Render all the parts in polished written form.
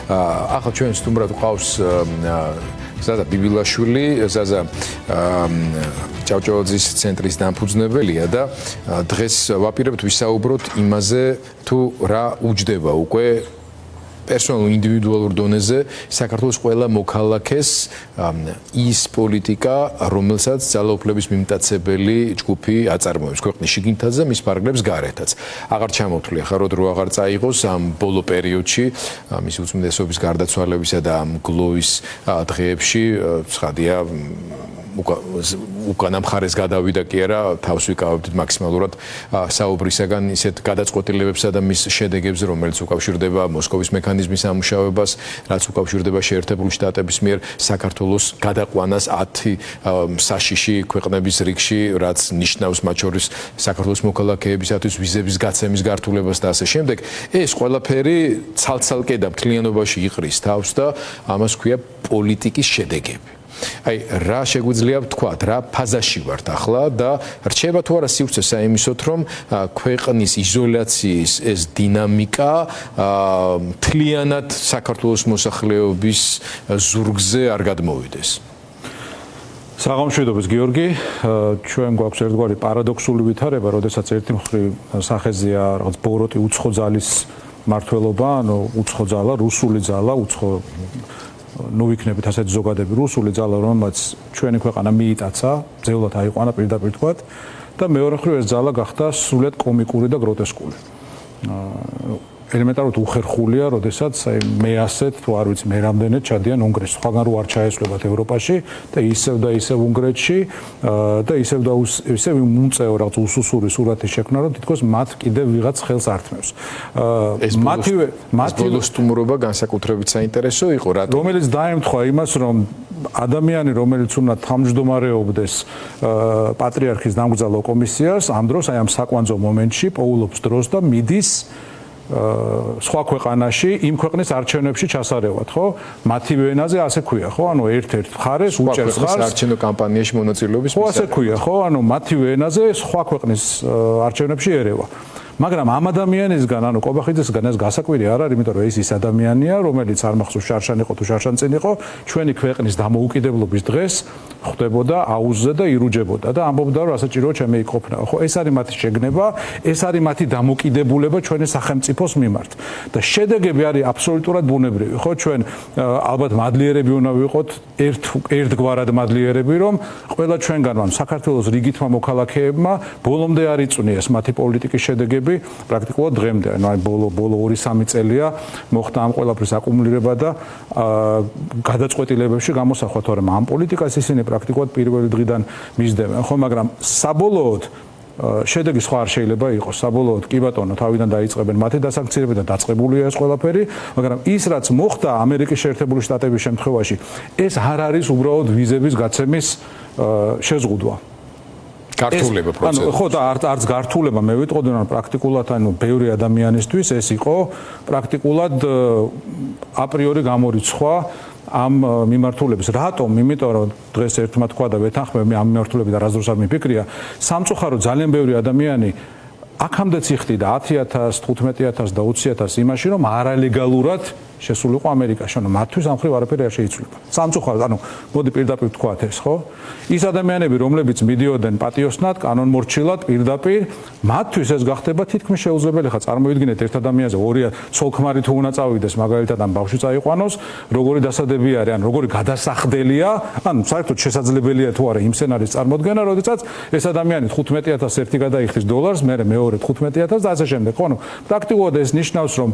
ახლა ჩვენ სტუმრად გვყავს ზაზა ბიბილაშვილი, ზაზა ჭავჭავაძის ცენტრის დამფუძნებელია და დღეს ვაპირებთ ვისაუბროთ იმაზე, თუ რა უჯდება უკვე პერსონალურ ინდივიდუალურ დონეზე საქართველოს ყველა მოქალაქეს ის პოლიტიკა, რომელსაც ძალაუფლების მიმტაცებელი ჯგუფი აწარმოებს ქვეყნის შიგნითაც და მის ფარგლებს გარეთაც. აღარ ჩამოთვლი ახლა რო აღარ წაიღოს ამ ბოლო პერიოდში, მის უწმიდესობის გარდაცვალებისა და ამ გლოვის დღეებში, ცხადია უკანა მხარეს გადავიდა კი არა, თავს ვიკავებდით მაქსიმალურად საუბრისაგან ისეთ გადაწყვეტილებებსა და მის შედეგებზე, რომელიც უკავშირდება მოსკოვის მექანიზმის ამუშავებას, რაც უკავშირდება შეერთებული შტატების მიერ საქართველოს გადაყვანას 10 საშიში ქვეყნების რიგში, რაც ნიშნავს მათ შორის საქართველოს მოქალაქეებისათვის ვიზების გაცემის გართულებას და ასე შემდეგ. ეს ყველაფერი ცალ-ცალკე და მთლიანობაში იყრის თავს და ამას ქვია პოლიტიკის შედეგები. აი რა შეგვიძლია ვთქვათ, რა ფაზაში ვართ ახლა და რჩება თუ არა სივრცე საიმისოთ, რომ ქვეყნის იზოლაციის ეს დინამიკა მთლიანად საქართველოს მოსახლეობის ზურგზე არ გადმოვიდეს. საღამოშვიდობის გიორგი, ჩვენ გვაქვს ერთგვარი პარადოქსული ვითარება, როდესაც ერთი მხრივ სახეზეა რაღაც ბოროტი უცხო ძალის მართლობა, ანუ უცხო ძალა, რუსული ძალა, უცხო ნუ ვიქნებით ასეთი ზოგადები რუსული ძალა, რომელსაც ჩვენი ქვეყანა მიიტაცა, ძევლად აიყვანა პირდაპირ თქვათ და მეორე მხრივ ეს ძალა გახდა სრულიად კომიკური და გროტესკული. ელემენტარულად უხერხულია, როდესაც აი მე ასეთ თუ არ ვიცი მე რამდენად ჩადიან უნგრეთში, სხვაგან რო არ ჩაესვლებათ ევროპაში და ისევ უნგრეთში და ისევ უმწეო რაღაც უსუსური სურათი შექმნა, რომ თითქოს მათ კიდევ ვიღაც ხელს ართმევს. მათივე ბოლო სტუმრობა განსაკუთრებით საინტერესო იყო, რატომ? რომელიც დაემთხვა იმას, რომ ადამიანი, რომელიც უნდა თავმჯდომარეობდეს პატრიარქის დამგზავრო კომისიას, ამ დროს აი ამ საკვანძო მომენტში პოულობს დროს და მიდის სხვა ქვეყანაში იმ ქვეყნის არჩევნებში ჩასარევად, ხო? მათივე ენაზე ასე ქვია, ხო? ანუ ერთ-ერთ მხარეს უჭერს ხარს არჩევნო კამპანიაში მონაწილეობის ხო, ასე ქვია, ხო? ანუ მათივე ენაზე სხვა ქვეყნის არჩევნებში ერევა. მაგრამ ამ ადამიანისგან, ანუ ყობახიძესგან ეს გასაკვირი არ არის, იმიტომ რომ ის ადამიანია, რომელიც არ მახსოვს შარშან იყო თუ შარშან წინ იყო, ჩვენი ქვეყნის დამოუკიდებლობის დღეს ხვდებოდა აუზზე და ირუჯებოდა და ამბობდა რომ ასაჭიროა ჩემი იყოფნა. ხო, ეს არის მათი შეგნება, ეს არის მათი დამოკიდებულება ჩვენი სახელმწიფოს მიმართ. და შედეგები არის აბსოლუტურად ბუნებრივი. ხო, ჩვენ ალბათ მადლიერები უნდა ვიყოთ, ერთგვარად მადლიერები, რომ ყველა ჩვენგანმა საქართველოს რიგითმა მოქალაქეებმა ბოლომდე არ იწვნიეს მათი პოლიტიკის შედეგები პრაქტიკულად დღემდე, ანუ აი ბოლო 2-3 წელია მოხდა ამ ყველაფრის აკუმულირება და გადაწყვეტილებებში გამოსახვა, თორემ ამ პოლიტიკას ისინი პრაქტიკულად პირველი დღიდან მისდევენ, ხო, მაგრამ საბოლოოდ შედეგი სხვა არ შეიძლება იყოს. საბოლოოდ კი ბატონო, თავიდან დაიწყებენ მათი დასანქცირება და დაწყებულია ეს ყველაფერი, მაგრამ ის რაც მოხდა ამერიკის შეერთებული შტატების შემთხვევაში, ეს არ არის უბრალოდ ვიზების გაცემის შეზღუდვა. გართულება პროცესი. ანუ ხო და არც გართულება, მე ვიტყოდი, რომ პრაქტიკულად ანუ ბევრი ადამიანისთვის ეს იყო პრაქტიკულად აპრიორი გამორიცხვა ამ მიმართულების. რატომ? იმიტომ რომ დღეს ერთმა თქვა და ვეთანხმებ, მე ამ მიმართულებით არასდროს არ მიფიქრია. სამწუხაროდ ძალიან ბევრი ადამიანი აქამდეც იხდიდა 10,000, 15,000 და 20,000 იმაში, რომ არალეგალურად შესულიყო ამერიკაში. ანუ მათთვის ამ ხრივ არაფერი არ შეიცვლება. სამწუხაროდ, ანუ მოდი პირდაპირ ვთქვათ ეს, ხო? ის ადამიანები, რომლებიც მიდიოდნენ პატიოსნად, კანონმორჩილად, პირდაპირ, მათთვის ეს გახდება თითქმის შეუძლებელი. ხა წარმოვიდგინეთ ერთ ადამიანზე ორი ცოლ-ქმარი თუ უნდა წავიდეს, მაგალითად ამ ბავშვი წაიყვანოს, როგორი დასადები არის, ან როგორი გადასახდელია, ანუ საერთოდ შესაძლებელია თუ არა იმ სცენარის წარმოქმნა, როდესაც ეს ადამიანი 15,000 ერთი გადაიხდის დოლარს, მე მეორე 15,000 და ასე შემდეგ. ხო, ანუ პრაქტიკულად ეს ნიშნავს, რომ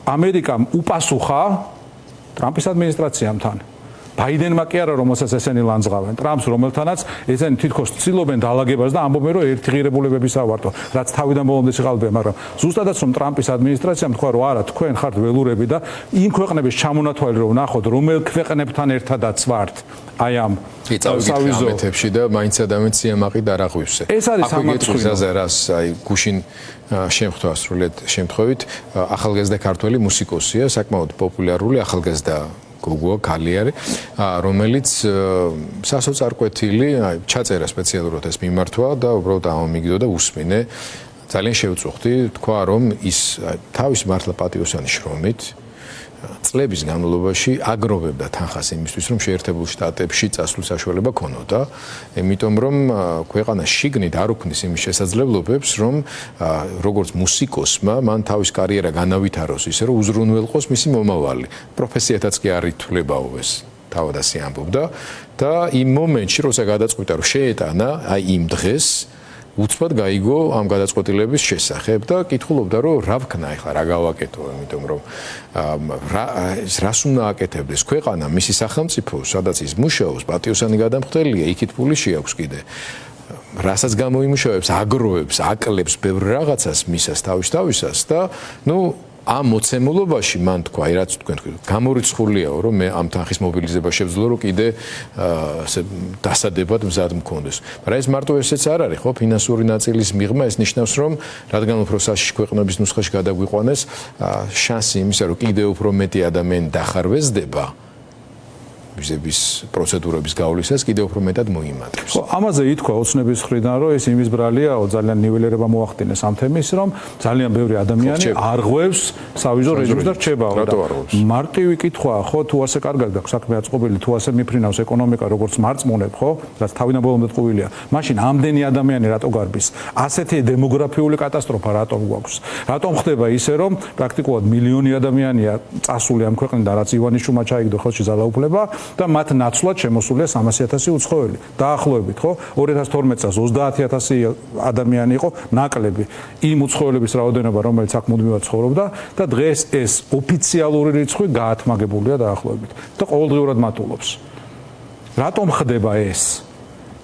ამერიკამ უპასუხა ტრამპის ადმინისტრაციამთან. ბაიდენმა კი არა, რომელსაც ესენი ლანძღავენ, ტრამპს, რომელთანაც ესენი თითქოს ცდილობენ დაალაგებას და ამბობენ, რომ ერთი ღირებულებების ავარტო, რაც თავიდან ბოლომდე სიყალბეა, მაგრამ ზუსტადაც რომ ტრამპის ადმინისტრაციამ თქვა, რომ არა, თქვენ ხართ ველურები და იმ ქვეყნების ჩამონათვალი რომ ნახოთ, რომელ ქვეყნებთან ერთადაც ვართ, აი ამ სავიზოებში და მაინც ადამიანს სიამაყი დარაღვივსე. ეს არის სამართლიანი რას, აი გუშინ შემთხვევა სრულიად შემთხვევით, ახალგაზრდა ქართველი მუსიკოსია, საკმაოდ პოპულარული ახალგაზრდა გოგოა, ქალი არის, რომელიც სასოწარკვეთილი, აი ჩაწერა სპეციალურად ეს მიმართვა და უბრალოდ ამომიგდო და უსმინე. ძალიან შევწუხდი, თქვა რომ ის თავის მართლა პატიოსანი შრომით წლების განმავლობაში აგროვებდა თანხას იმისთვის, რომ შეერთებულ შტატებში წასვლის საშუალება ქონოდა, იმიტომ რომ ქვეყანა შიგნით არ უქმნის იმის შესაძლებლობებს, რომ როგორც მუსიკოსმა მან თავის კარიერა განავითაროს ისე, რომ უზრუნველყოს მისი მომავალი. პროფესიათაც კი არ ითვლებაო ეს. თავად ასე ამბობდა და იმ მომენტში, როცა გადაწყვიტა, რომ შეეტანა აი იმ დღეს უცბად გაიგო ამ გადაწყვეტილების შესახებ და კითხულობდა, რომ რა ვქნა ახლა, რა გავაკეთო, იმიტომ რომ რას უნდა აკეთებდეს ქვეყანა, მისი სახელმწიფო, სადაც ის მუშაობს, პატიოსანი გადამხდელია, იქით ფული შეაქვს კიდე. რასაც გამოიმუშავებს, აგროვებს, აკლებს ბევრ რაღაცას მისას თავისას და ამ მოცემულობაში მან თქვა, აი რაც თქვენ თქვით, გამორიცხულიაო, რომ მე ამ თანხის მობილიზება შევძლო, რომ კიდე დასადებად მზად მქონდეს. მაგრამ ეს მარტო ესეც არ არის, ხო, ფინანსური ნაწილის მიღმა ეს ნიშნავს, რომ რადგან უფრო საშიში ქვეყნების ნუსხაში გადაგვიყვანეს, შანსი იმისა, რომ კიდე უფრო მეტი ადამიანი დახარვეზდება ვიზების პროცედურების გავლისას კიდევ უფრო მეტად მოიმატებს. ხო, ამაზე ითქვა ოცნების მხრიდან, რომ ეს იმის ბრალიაო, ძალიან ნიველირება მოახდინეს ამ თემის, რომ ძალიან ბევრი ადამიანი არღვევს სავიზო რეჟიმს და რჩებაო. მარტივი კითხვაა, ხო, თუ ასე კარგად გაქვს საქმე აწყობილი, თუ ასე მიფრინავს ეკონომიკა, როგორც მარწმუნებ, ხო, რაც თავიდან ბოლომდე ტყუილია. მაშინ ამდენი ადამიანი რატო გარბის? ასეთი დემოგრაფიული კატასტროფა რატომ გვაქვს? რატომ ხდება ისე, რომ პრაქტიკულად მილიონი ადამიანია წასული ამ ქვეყნიდან, რაც ივანიშვილმა ჩაიგდო ხელში ძალაუფლება და მათ ნაცვლად შემოსულია 300,000 უცხოელი. დაახლოებით, ხო? 2012 წელს 30,000 ადამიანი იყო ნაკლები იმ უცხოელების რაოდენობა, რომელიც აქ მუდმივად ცხოვრობდა და დღეს ეს ოფიციალური რიცხვი გაათმაგებულია დაახლოებით და ყოველდღიურად მატულობს. რატომ ხდება ეს?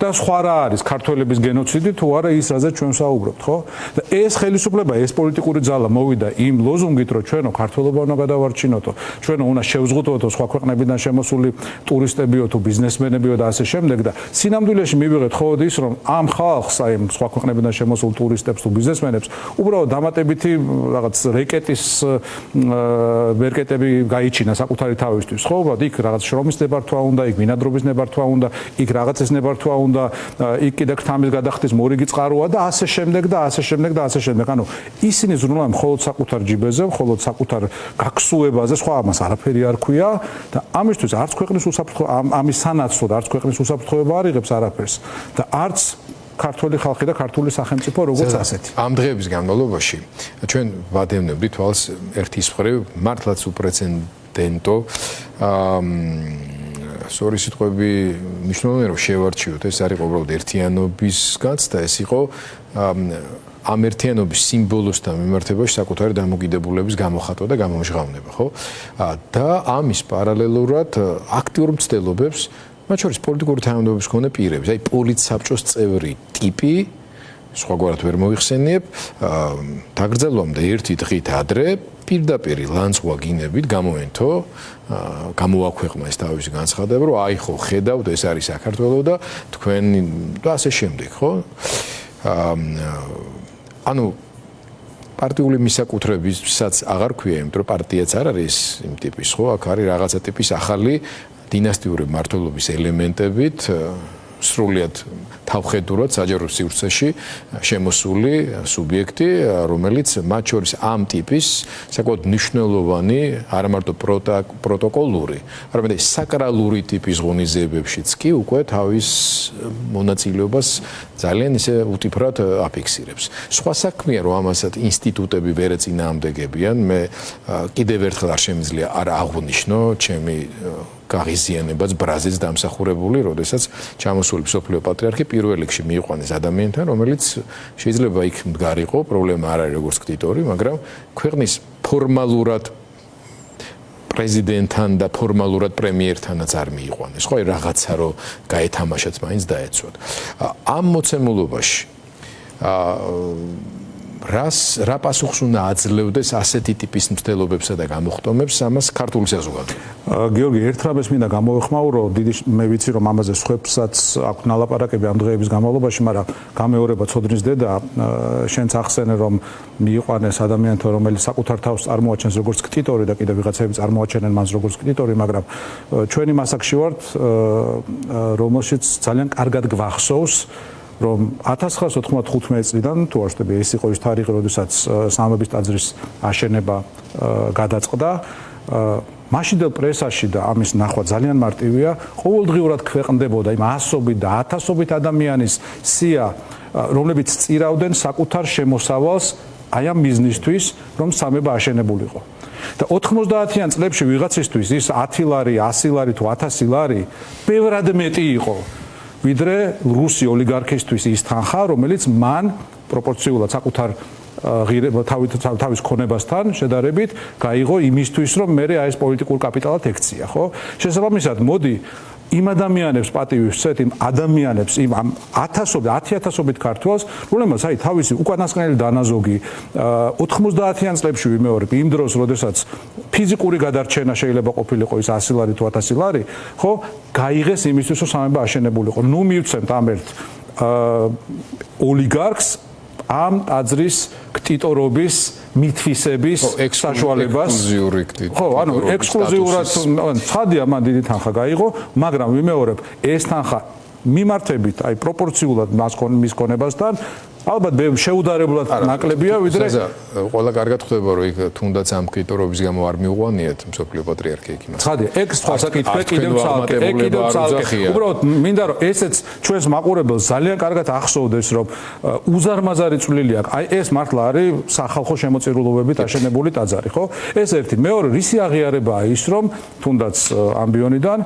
და სხვა რა არის ქართველების გენოციდი თუ არა ის რაზეც ჩვენ საუბრობთ, ხო? და ეს ხელისუფლება, ეს პოლიტიკური ძალა მოვიდა იმ ლოზუნგით, რომ ჩვენო ქართველობა უნდა გადავარჩინოთო, ჩვენო უნდა შევზღუდოთო სხვა ქვეყნებიდან შემოსული ტურისტებიო თუ ბიზნესმენებიო და ასე შემდეგ და სინამდვილეში მივიღეთ ხოლმე ის, რომ ამ ხალხს, აი სხვა ქვეყნებიდან შემოსულ ტურისტებს თუ ბიზნესმენებს უბრალოდ დამატებითი რაღაც რეკეტის მერკეტები გაიჩინა საკუთარი თავისთვის, ხო? უბრალოდ იქ რაღაც შრომის ნებართვა უნდა, იქ მინადრობის ნებართვა უნდა, იქ რაღაცის ნებართვა უნდა იქ კიდე ქთამის გადახდის მორიგი წყაროა და ასე შემდეგ და ასე შემდეგ და ასე შემდეგ. ანუ ისინი ზრუნავენ მხოლოდ საკუთარ ჯიბეზე, მხოლოდ საკუთარ გაქსუებაზე, სხვა ამას არაფერი არ ქვია და ამისთვის არც ქვეყნის უსაფრთხო ამის სანაცვლოდ არც ქვეყნის უსაფრთხოება არ იღებს არაფერს და არც ქართული ხალხი და ქართული სახელმწიფო როგორც ასეთი. ამ დღეების განმავლობაში ჩვენ ვადევნებდით თვალს ერთის მხრივ მართლაც უპრეცედენტო სორი სიტყვები მნიშვნელოვანია რომ შევარჩიოთ ეს არის უბრალოდ ერთიანობის გაცდა ეს იყო ამ ერთიანობის სიმბოლოსთან მიმართებაში საკუთარი დამოკიდებულების გამოხატვა და გამომჟღავნება ხო და ამის პარალელურად აქტიურ მცდელობებს მათ შორის პოლიტიკური თანამდებობის მქონე პირების აი პოლიტსაბჭოს წევრი ტიპი სხვაგვარად ვერ მოიხსენიებ დაგრძელვამდე ერთი დღით ადრე პირდაპირ ლანძღვაგინებით გამოენთო გამოაქვეყნა ეს თავისი განცხადება რომ აი ხო ხედავთ ეს არის საქართველო და თქვენ და ასე შემდეგ ხო ანუ პარტიული მისაკუთრებისაც აღარ ქვია იმიტომ რომ პარტიაც არ არის იმ ტიპის ხო აქ არის რაღაცა ტიპის ახალი დინასტიური მმართველობის ელემენტებით სრულიად თავხედურად საჯარო სივრცეში შემოსული სუბიექტი, რომელიც მათ შორის ამ ტიპის საკუთარ მნიშვნელოვანი, არა მარტო პროტოკოლური, არამედ საკრალური ტიპის ღონისძიებებშიც კი უკვე თავის მონაწილეობას ძალიან ისე უტიფრად აფიქსირებს. სხვა საქმეა, რომ ამასაც ინსტიტუტები ვერ ეწინააღმდეგებიან, მე კიდევ ერთხელ არ შემიძლია არ აღვნიშნო ჩემი გაღიზიანებაც ბრაზილს დამსახურებული, როდესაც ჩამოსული მსოფლიო პატრიარქი პირველ რიგში მიიყვანეს ადამიანთან, რომელიც შეიძლება იქ მდგარიყო, პრობლემა არ არის როგორც ქტიტორი, მაგრამ ქვეყნის ფორმალურად პრეზიდენტთან და ფორმალურად პრემიერთანაც არ მიიყვანეს. ხო, აი რაღაცა რომ გაეთამაშათ, მაინც დაეცვათ. ამ მოცემულობაში რა პასუხს უნდა აძლევდეს ასეთი ტიპის მცდელობებსა და გამოხტომებს ამას ქართული საზოგადოება? გიორგი, ერთრაბეს მინდა გამოვეხმაურო, მე ვიცი რომ ამაზე სხვებსაც აქვს ნალაპარაკები ამ დღეების განმავლობაში, მაგრამ გამეორება ცოდნის დედა, შენც ახსენე რომ მიიყვანეს ადამიანთან, რომელიც საკუთარ თავს წარმოაჩენს როგორც ქტიტორი და კიდევ ვიღაცები წარმოაჩენენ მას როგორც ქტიტორი, მაგრამ ჩვენი მასაკში ვართ, რომელშიც ძალიან კარგად გვახსოვს რომ 1995 წლიდან თუ არ ვშტები ეს იყო ის თარიღი, როდესაც სამების ტაძრის აშენება გადაწყდა მაშინდელ პრესაში და ამის ნახვა ძალიან მარტივია, ყოველდღიურად ქვეყნდებოდა იმ ასობით და ათასობით ადამიანის სია, რომლებიც წირავდნენ საკუთარ შემოსავალს აი ამ ბიზნესთვის, რომ სამება აშენებულიყო. და 90-იან წლებში ვიღაცისთვის ის 10 ლარი, 100 ლარი თუ 1000 ლარი ბევრად მეტი იყო, ვიდრე რუსი ოლიგარქისთვის ის თანხა, რომელიც მან პროპორციულად საკუთარ თავის ქონებასთან შედარებით გაიღო იმისთვის, რომ მე ეს პოლიტიკურ კაპიტალად ექცია, ხო? შესაბამისად, მოდი იმ ადამიანებს პატივი ვსცეთ, იმ ადამიანებს, იმ 10,000-ობით ქართველს, რომლებმაც აი თავისი უკანასკნელი დანაზოგი 90-იან წლებში ვიმეორებ, იმ დროს, როდესაც ფიზიკური გადარჩენა შეიძლება ყოფილიყო ის 100 ლარი თუ 1000 ლარი, ხო, გაიღეს იმისთვის, რომ სამება აშენებულიყო. ნუ მივცემთ ამ ერთ ოლიგარქს ამ ტაძრის ქტიტორობის მითვისების საშუალებას. ხო, ანუ ექსკლუზიურად ცხადია, მან დიდი თანხა გაიღო, მაგრამ ვიმეორებ, ეს თანხა მიმართებით, აი პროპორციულად მის ქონებასთან ალბათ შეუდარებლად ნაკლებია, ვიდრე ყველა კარგად ხვდება, რომ იქ თუნდაც ამ ქტიტორობის გამო არ მიუყვანიეთ მსოფლიო პატრიარქი იქ იმას. ცხადია, ეგ სხვა საკითხია, კიდევ ცალკე. უბრალოდ მინდა რომ ესეც ჩვენს მაყურებელს ძალიან კარგად ახსოვდეს, რომ უზარმაზარი წვლილი აქვს. აი ეს მართლა არის სახალხო შემოწირულობებით აშენებული ტაძარი, ხო? ეს ერთი. მეორე, რისი აღიარებაა ის, რომ თუნდაც ამბიონიდან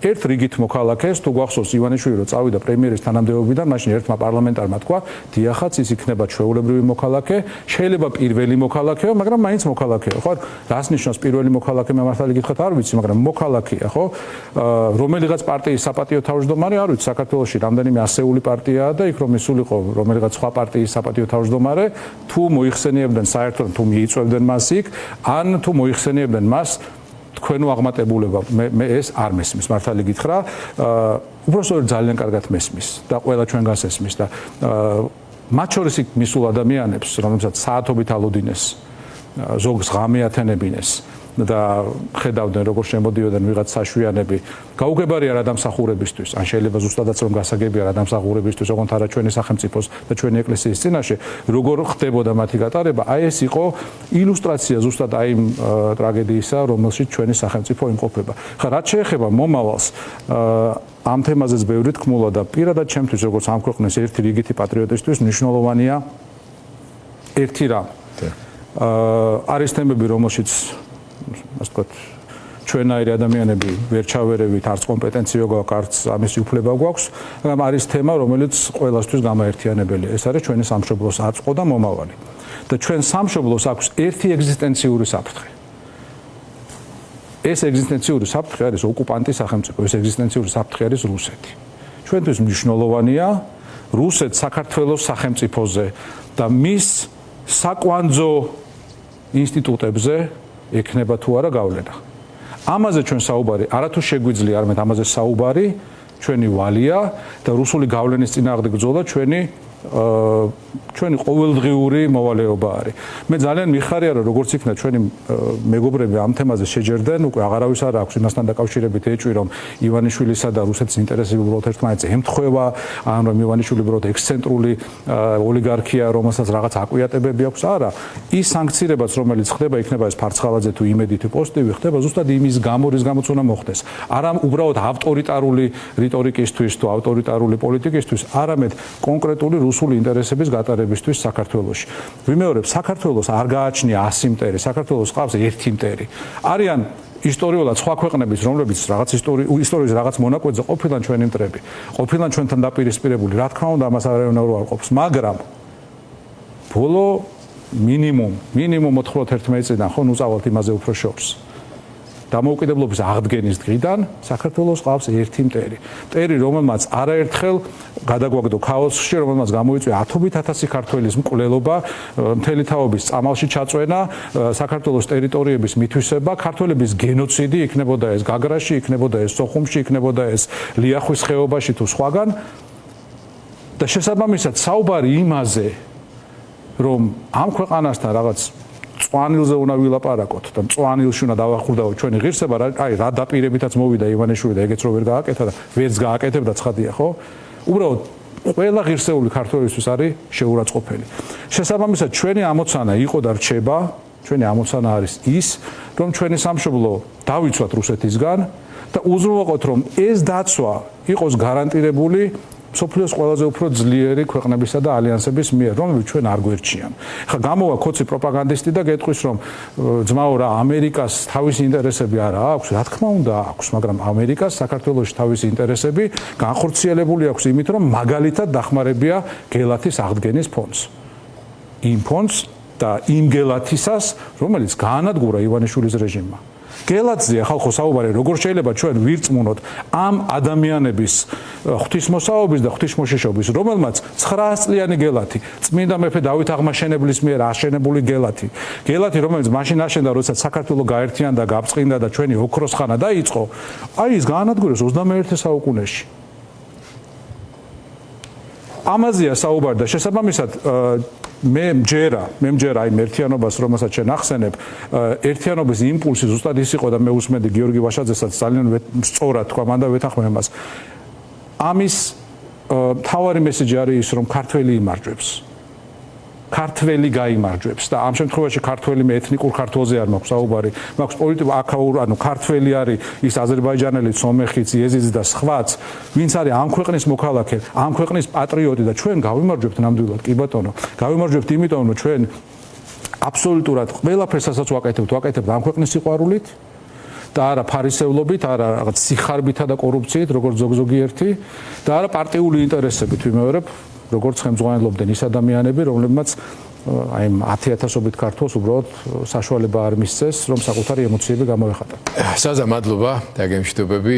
ერთ რიგით მოქალაქეს, თუ გვახსოვს ივანიშვილი რომ წავიდა პრემიერის თანამდებობიდან, მაშინ ერთმა პარლამენტარმა თქვა, დიახაც ის იქნება ჩვეულებრივი მოქალაქე, შეიძლება პირველი მოქალაქეო, მაგრამ მაინც მოქალაქეო, ხო? რას ნიშნავს პირველი მოქალაქე, მე მართალი გითხრათ არ ვიცი, მაგრამ მოქალაქეა, ხო? რომელიღაც პარტიის საპატიო თავმჯდომარე, არ ვიცი, საქართველოში რამდენიმე ასეული პარტიაა და იქ რომ ისულიყო რომელიღაც სხვა პარტიის საპატიო თავმჯდომარე, თუ მოიხსენიებდნენ საერთოდ თუ მიიწვევდნენ მას იქ, ან თუ მოიხსენიებდნენ მას თქვენო აღმატებულება მე ეს არ მესმის მართალი გითხრა უბრალოდ ძალიან კარგად მესმის და ყველა ჩვენგანს ესმის და მათ შორის მისულ ადამიანებს რომელსაც საათობით ალოდინეს ზოგს ღამე ათენებინეს და ხედავდნენ როგორ შემოდიოდნენ ვიღაც საშვიანები გაუგებარია რა დამსახურებისთვის ან შეიძლება ზუსტადაც რომ გასაგებია რა დამსახურებისთვის ოღონდ არა ჩვენი სახელმწიფოს და ჩვენი ეკლესიის წინაშე როგორ ხდებოდა მათი გატარება აი ეს იყო ილუსტრაცია ზუსტად აი იმ ტრაგედიისა რომელშიც ჩვენი სახელმწიფო იმყოფება ხა რაც შეეხება მომავალს ამ თემაზეც ბევრი თქმულა და პირადად ჩემთვის როგორც ამ ქვეყნის ერთი რიგითი პატრიოტისთვის მნიშვნელოვანია ერთი რამ არის თემები რომელშიც ასე ვთქვათ ჩვენაირი ადამიანები ვერ ჩავერევით არც კომპეტენცია გვაქვს არც ამის უფლება გვაქვს მაგრამ არის თემა რომელიც ყველასთვის გამაერთიანებელია ეს არის ჩვენი სამშობლოს აწყო და მომავალი და ჩვენ სამშობლოს აქვს ერთი ეგზისტენციური საფრთხე ეს ეგზისტენციური საფრთხე არის ოკუპანტის სახელმწიფო ეს ეგზისტენციური საფრთხე არის რუსეთი ჩვენთვის მნიშვნელოვანია რუსეთ საქართველოს სახელმწიფოზე და მის საკვანძო ინსტიტუტებზე ექნება თუ არა გავლენა. ამაზე ჩვენ საუბარი არათუ შეგვიძლია, არამედ ამაზე საუბარი ჩვენი ვალია და რუსული გავლენის წინააღმდეგ ბრძოლა ჩვენი ყოველდღიური მოვალეობა არის. მე ძალიან მიხარია რომ როგორც იქნა ჩვენი მეგობრები ამ თემაზე შეჯერდნენ, უკვე აღარავის არ აქვს იმასთან დაკავშირებით ეჭვი რომ ივანიშვილისა და რუსეთის ინტერესები უბრალოდ ერთმანეთს ემთხვევა, ან რომ ივანიშვილი უბრალოდ ექსცენტრული ოლიგარქია, რომელსაც რაღაც აკვიატებები აქვს, არა. ის სანქციებაც რომელიც ხდება, იქნება ეს ფარცხალაძე თუ იმედი თუ პოზიტივი ხდება, ზუსტად იმის გამო რის გამოც უნდა მოხდეს. არა უბრალოდ ავტორიტარული რიტორიკისთვის თუ ავტორიტარული პოლიტიკისთვის, არამედ კონკრეტული რუსული ინტერესების გატარებისთვის საქართველოში. ვიმეორებ, საქართველოს არ გააჩნია 100 მტერი, საქართველოს ყავს ერთი მტერი. არიან ისტორიულად სხვა ქვეყნების, რომლებიც რაღაც ისტორიის რაღაც მონაკვეთზე ყოფილან ჩვენი მტრები, ყოფილან ჩვენთან დაპირისპირებული, რა თქმა უნდა, ამას არაერთი არ ყოფს, მაგრამ ბოლო მინიმუმ 91 წლიდან ხო ნუ წავალთ იმაზე უფრო შორს. დამოუკიდებლობის აღდგენის დღიდან საქართველოს ყავს ერთი მტერი. მტერი, რომელმაც არაერთხელ გადაგვაგდო ქაოსში, რომელმაც გამოიწვია ათობით ათასი ქართველის მკვლელობა, მთელი თაობის წამალში ჩაწვენა, საქართველოს ტერიტორიების მითვისება, ქართველების გენოციდი, იქნებოდა ეს გაგრაში, იქნებოდა ეს სოხუმში, იქნებოდა ეს ლიახვის ხეობაში თუ სხვაგან. და შესაბამისად საუბარი იმაზე, რომ ამ ქვეყანასთან რაღაც წვანილზე უნდა ვილაპარაკოთ და წვანილში უნდა დავახურდაო ჩვენი ღირსება, აი რა დაპირებითაც მოვიდა ივანიშვილი და ეგეც რო ვერ გააკეთა და ვერც გააკეთებდა ცხადია, ხო? უბრალოდ ყველა ღირსეული ქართველისთვის არის შეურაცხყოფელი. შესაბამისად ჩვენი ამოცანა იყო და რჩება ჩვენი ამოცანა არის ის, რომ ჩვენი სამშობლო დავიცვათ რუსეთისგან და უზრუნველყოთ, რომ ეს დაცვა იყოს გარანტირებული სოფლიოს ყველაზე უფრო ძლიერი ქვეყნებისა და ალიანსების მიერ, რომლებიც ჩვენ არ გვერჩიან. ხა გამოვა ქოცი პროპაგანდისტი და გეტყვის, რომ ძმაო რა, ამერიკას თავისი ინტერესები არა აქვს, რა თქმა უნდა აქვს, მაგრამ ამერიკას საქართველოში თავისი ინტერესები განხორციელებული აქვს იმით, რომ მაგალითად დახმარებია გელათის აღდგენის ფონდს. იმ ფონდს და იმ გელათისას, რომელიც გაანადგურა ივანიშვილის რეჟიმმა. გელათზეა ხალხო საუბარი, როგორ შეიძლება ჩვენ ვირწმუნოთ ამ ადამიანების ღვთისმოსაობის და ღვთისმოშიშობის, რომელმაც 900 წლიანი გელათი, წმინდა მეფე დავით აღმაშენებლის მიერ აშენებული გელათი, რომელიც მაშინ აშენდა, როდესაც საქართველო გაერთიანდა და გაბწყინდა და ჩვენი ოქროს ხანა დაიწყო, აი ის გაანადგურეს 21 საუკუნეში. ამაზეა საუბარი და შესაბამისად მე მჯერა იმ ერთიანობას, რომელსაც შენ ახსენებ, ერთიანობის იმპულსი ზუსტად ის იყო და მე უსმენდი გიორგი ვაშაძესაც ძალიან სწორად თქვა მან და ვეთანხმებ მას. ამის მთავარი მესიჯი არის ის, რომ ქართველი იმარჯვებს. ქართველი გაიმარჯვებს და ამ შემთხვევაში ქართველი მე ეთნიკურ ქართველზე არ მაქვს საუბარი, მაქვს პოლიტიკურ აქაურ, ანუ ქართველი არის ის აზერბაიჯანელი, სომეხიც, იეზიდიც და სხვაც, ვინც არის ამ ქვეყნის მოქალაქე, ამ ქვეყნის პატრიოტი და ჩვენ გავიმარჯვებთ ნამდვილად, კი ბატონო. გავიმარჯვებთ იმიტომ, რომ ჩვენ აბსოლუტურად ყველაფერსაც ვაკეთებთ ამ ქვეყნის სიყვარულით და არა ფარისევლობით, არა რაღაც სიხარბითა და კორუფციით, როგორც ზოგიერთი და არა პარტიული ინტერესებით ვიმეორებ, როგორც ხელმძღვანელობდნენ ის ადამიანები, რომლებმაც აი 10,000-ობით ქართველს უბრალოდ საშუალება არ მისცეს, რომ საკუთარი ემოციები გამოეხატა. საზა, მადლობა და გემშვიდობები.